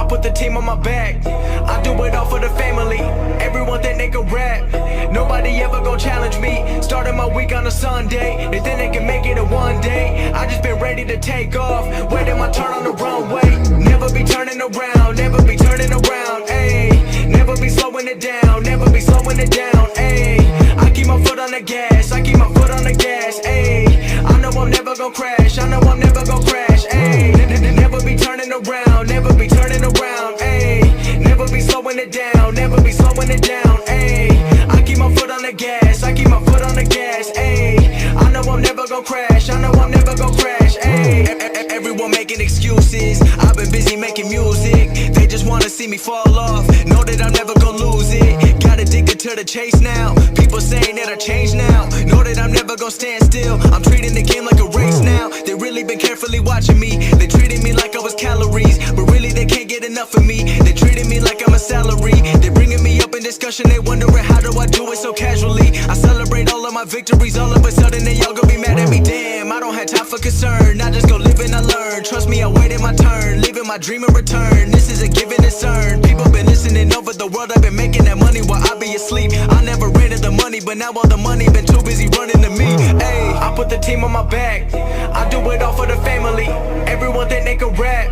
put the team on my back. I do it all for the family. Everyone think they can rap. Nobody ever gon' challenge me. Starting my week on a Sunday. They think they can make it in one day. I just been ready to take off, waiting my turn on the runway. Never be turning around, never be turning around, ayy. Never be slowing it down, never be slowing it down, ayy. I keep my foot on the gas, I keep my foot on the gas, ayy. I know I'm never gon' crash, I know I'm never gon' crash, ayy. Never be turning around, never be turning around, ayy. Never be slowing it down, never be slowing it down, ayy. I keep my foot on the gas, I keep my foot on the gas, ayy. I know I'm never gon' crash, I know I'm never gon' crash, ayy. Everyone making excuses, I've been busy making music. They just wanna see me fall off, know that I'm never gon' lose it. Got addicted to the chase now, people saying that I changed now. Know that I'm never gon' stand still, I'm treating the game like a race now. They really been carefully watching me, they treated me like I was calories, but really they can't get enough of me. They treated me like I'm a salary, they bringing me up in discussion. They wondering how do I do it so casually. I celebrate all of my victories, all of a sudden they all gon' be mad at me. Damn, I don't have time for concern, I just go live and I learn. Trust me, I waited my turn, living my dream in return. This is a given concern. People been listening over the world, I've been making that money while I be asleep. I never ran into the money, but now all the money been too busy running to me. Ayy, I put the team on my back, I do it all for the family. Everyone think they can rap,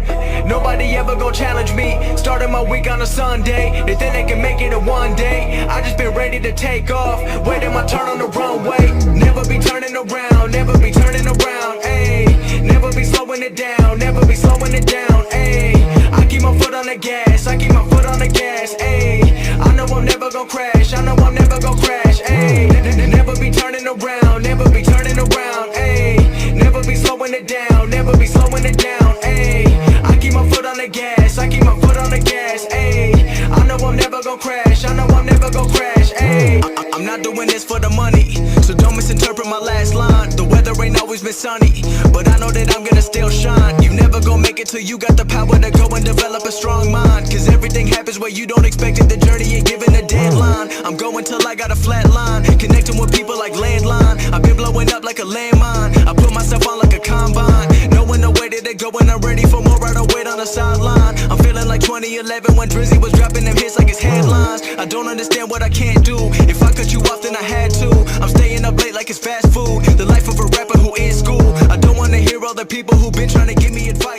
nobody ever gon' challenge me. Starting my week on a Sunday, they think they can make it in one day. I just been ready to take off, waiting my turn on the runway. Never be turning around, never be turning around, ayy. Never be slowing it down, never be slowing it down, ayy. I keep my foot on the gas, I keep my foot on the gas, ayy. I know I'm never gon' crash, I know I'm never gon' crash, ayy. Never be turning around, never be turning around, ayy. Never be slowing it down, never be slowing it down, ayy. I keep my foot on the gas, I keep my foot on the gas, ayy. I know I'm never gon' crash, I know I'm never gon' crash, ayy. I'm not doing this for the money, so don't misinterpret my last line. The weather ain't always been sunny, but I know that I'm gonna still shine. You never gon' make it till you got the power to go and develop a strong mind. Cause everything happens where you don't expect it, the journey ain't given a deadline. I'm going till I got a flat line, connecting with people like landline. I've been blowing up like a landmine, I put myself on like a combine. Knowing the way that they go and I'm ready for more, I don't wait on the sideline. I'm feeling like 2011 when Drizzy was dropping them hits like his headlines. I don't understand what I can't do, if I cut you off then I had to. I'm staying up late like it's fast food, the life of a rapper who in school. I don't wanna hear all the people who been trying to give me advice.